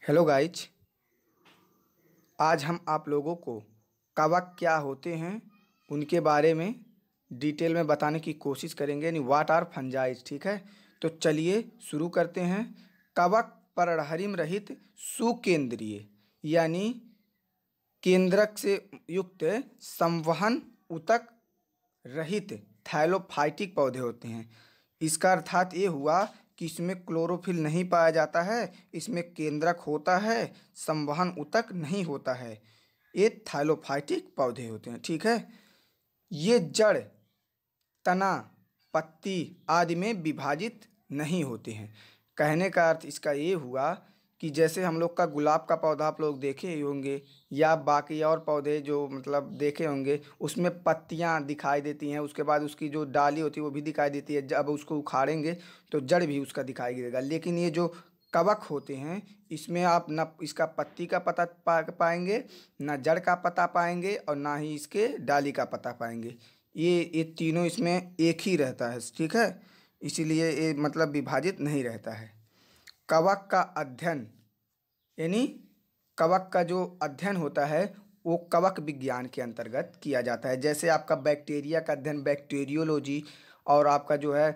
Hello guys. आज हम आप लोगों को कवक क्या होते हैं उनके बारे में डिटेल में बताने की कोशिश करेंगे, यानी व्हाट आर फंजाइज। ठीक है, तो चलिए शुरू करते हैं। कवक पर्णहरिम रहित सुकेंद्रीय यानी केंद्रक से युक्त संवहन ऊतक रहित थैलोफाइटिक पौधे होते हैं। इसका अर्थात ये हुआ कि इसमें क्लोरोफिल नहीं पाया जाता है, इसमें केंद्रक होता है, संवहन ऊतक नहीं होता है। ये थैलोफाइटिक पौधे होते हैं। ठीक है, ये जड़, तना, पत्ती आदि में विभाजित नहीं होते हैं। कहने का अर्थ इसका ये हुआ कि जैसे हम लोग का गुलाब का पौधा आप लोग देखे ही होंगे या बाकी और पौधे जो मतलब देखे होंगे, उसमें पत्तियां दिखाई देती हैं, उसके बाद उसकी जो डाली होती है वो भी दिखाई देती है। जब उसको उखाड़ेंगे तो जड़ भी उसका दिखाई देगा। लेकिन ये जो कवक होते हैं, इसमें आप न इसका पत्ती का पता पाएंगे, ना जड़ का पता पाएंगे और ना ही इसके डाली का पता पाएंगे। ये तीनों इसमें एक ही रहता है। ठीक है, इसीलिए ये मतलब विभाजित नहीं रहता है। कवक का अध्ययन यानी कवक का जो अध्ययन होता है वो कवक विज्ञान के अंतर्गत किया जाता है। जैसे आपका बैक्टीरिया का अध्ययन बैक्टीरियोलॉजी, और आपका जो है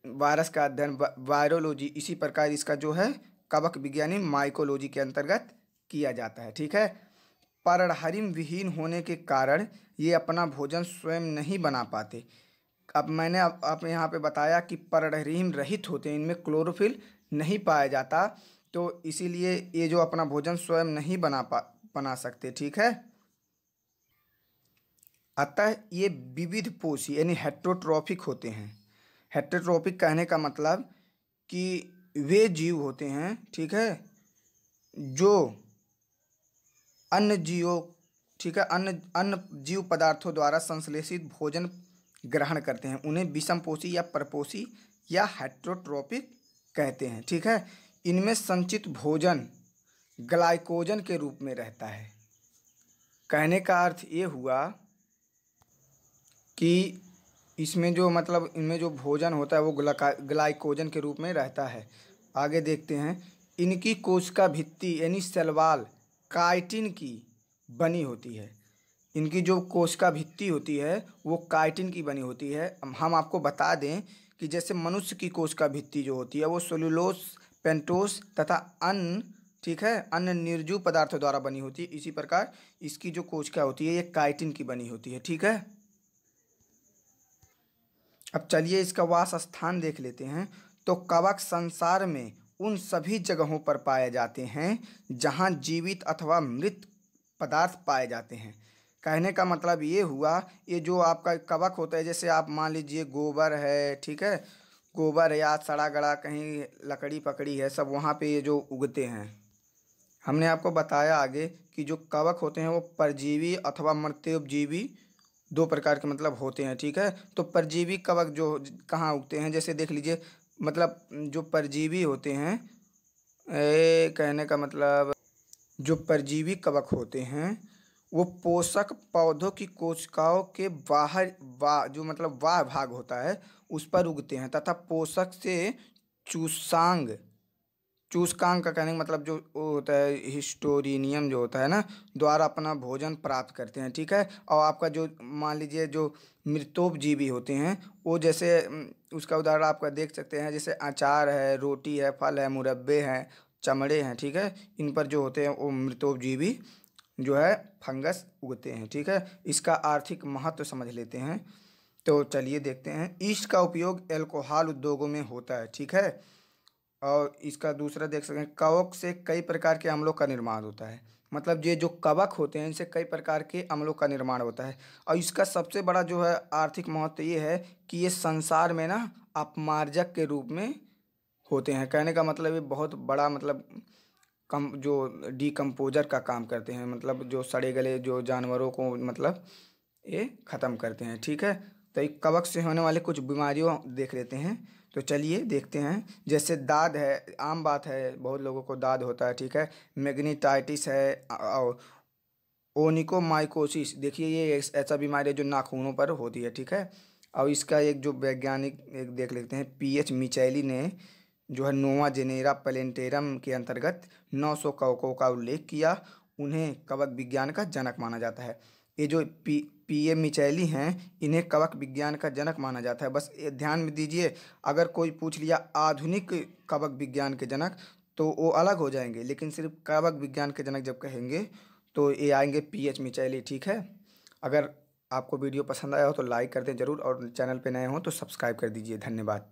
वायरस का अध्ययन वायरोलॉजी, इसी प्रकार इसका जो है कवक विज्ञानी माइकोलॉजी के अंतर्गत किया जाता है। ठीक है, पर्णहरिम विहीन होने के कारण ये अपना भोजन स्वयं नहीं बना पाते। अब मैंने आप यहाँ पे बताया कि पर्णहरिम रहित होते हैं, इनमें क्लोरोफिल नहीं पाया जाता, तो इसीलिए ये जो अपना भोजन स्वयं नहीं बना सकते। ठीक है, अतः ये विविध पोषी यानी हेट्रोट्रॉफिक होते हैं। हेट्रोट्रॉफिक कहने का मतलब कि वे जीव होते हैं, ठीक है, जो अन्य जीवों, ठीक है, अन्य अन्य जीव पदार्थों द्वारा संश्लेषित भोजन ग्रहण करते हैं। उन्हें विषमपोषी या परपोषी या हेट्रोट्रॉपिक कहते हैं। ठीक है, इनमें संचित भोजन ग्लाइकोजन के रूप में रहता है। कहने का अर्थ ये हुआ कि इसमें जो मतलब इनमें जो भोजन होता है वो ग्लाइकोजन के रूप में रहता है। आगे देखते हैं। इनकी कोशिका भित्ति यानी सेलवाल काइटिन की बनी होती है। इनकी जो कोशिका भित्ति होती है वो काइटिन की बनी होती है। हम आपको बता दें कि जैसे मनुष्य की कोशिका भित्ति जो होती है वो सेलुलोस, पेंटोस तथा अन्य, ठीक है, अन्य निर्जीव पदार्थों द्वारा बनी होती है। इसी प्रकार इसकी जो कोशिका होती है ये काइटिन की बनी होती है। ठीक है, अब चलिए इसका वास स्थान देख लेते हैं। तो कवक संसार में उन सभी जगहों पर पाए जाते हैं जहां जीवित अथवा मृत पदार्थ पाए जाते हैं। कहने का मतलब ये हुआ, ये जो आपका कवक होता है, जैसे आप मान लीजिए गोबर है, ठीक है, गोबर या सड़ा गड़ा कहीं लकड़ी पकड़ी है, सब वहाँ पे ये जो उगते हैं। हमने आपको बताया आगे कि जो कवक होते हैं वो परजीवी अथवा मर्त्योपजीवी दो प्रकार के मतलब होते हैं। ठीक है, तो परजीवी कवक जो कहाँ उगते हैं, जैसे देख लीजिए, मतलब जो परजीवी होते हैं, कहने का मतलब जो परजीवी कवक होते हैं वो पोषक पौधों की कोशिकाओं के बाहर जो मतलब बाह्य भाग होता है उस पर उगते हैं तथा पोषक से चूसांग चूसकांग का कहने का मतलब जो वो होता है हिस्टोरिनियम जो होता है ना, द्वारा अपना भोजन प्राप्त करते हैं। ठीक है, और आपका जो मान लीजिए जो मृतोपजीवी होते हैं वो जैसे उसका उदाहरण आपका देख सकते हैं, जैसे अचार है, रोटी है, फल है, मुरब्बे हैं, चमड़े हैं। ठीक है, इन पर जो होते हैं वो मृतोपजीवी जो है फंगस उगते हैं। ठीक है, इसका आर्थिक महत्व समझ लेते हैं। तो चलिए देखते हैं। ईस्ट का उपयोग अल्कोहल उद्योगों में होता है। ठीक है, और इसका दूसरा देख सकते हैं, कवक से कई प्रकार के अम्लों का निर्माण होता है। मतलब ये जो कवक होते हैं इनसे कई प्रकार के अम्लों का निर्माण होता है। और इसका सबसे बड़ा जो है आर्थिक महत्व ये है कि ये संसार में ना अपमार्जक के रूप में होते हैं। कहने का मतलब ये बहुत बड़ा मतलब कम जो डिकम्पोजर का काम करते हैं, मतलब जो सड़े गले जो जानवरों को मतलब ये ख़त्म करते हैं। ठीक है, तो एक कवक से होने वाले कुछ बीमारियों देख लेते हैं। तो चलिए देखते हैं। जैसे दाद है, आम बात है, बहुत लोगों को दाद होता है। ठीक है, मैग्नीटाइटिस है और ओनिकोमाइकोसिस, देखिए ये ऐसा बीमारी है जो नाखूनों पर होती है। ठीक है, और इसका एक जो वैज्ञानिक एक देख लेते हैं, पीएच मिचैली ने जो है नोवा जेनेरा प्लेनेटेरम के अंतर्गत 900 कवकों का उल्लेख किया। उन्हें कवक विज्ञान का जनक माना जाता है। ये जो पी ए मिचेली हैं, इन्हें कवक विज्ञान का जनक माना जाता है। बस ये ध्यान में दीजिए, अगर कोई पूछ लिया आधुनिक कवक विज्ञान के जनक तो वो अलग हो जाएंगे, लेकिन सिर्फ कवक विज्ञान के जनक जब कहेंगे तो ये आएंगे पी एच मिचेली। ठीक है। अगर आपको वीडियो पसंद आया हो तो लाइक कर दें ज़रूर, और चैनल पे नए हो तो सब्सक्राइब कर दीजिए। धन्यवाद।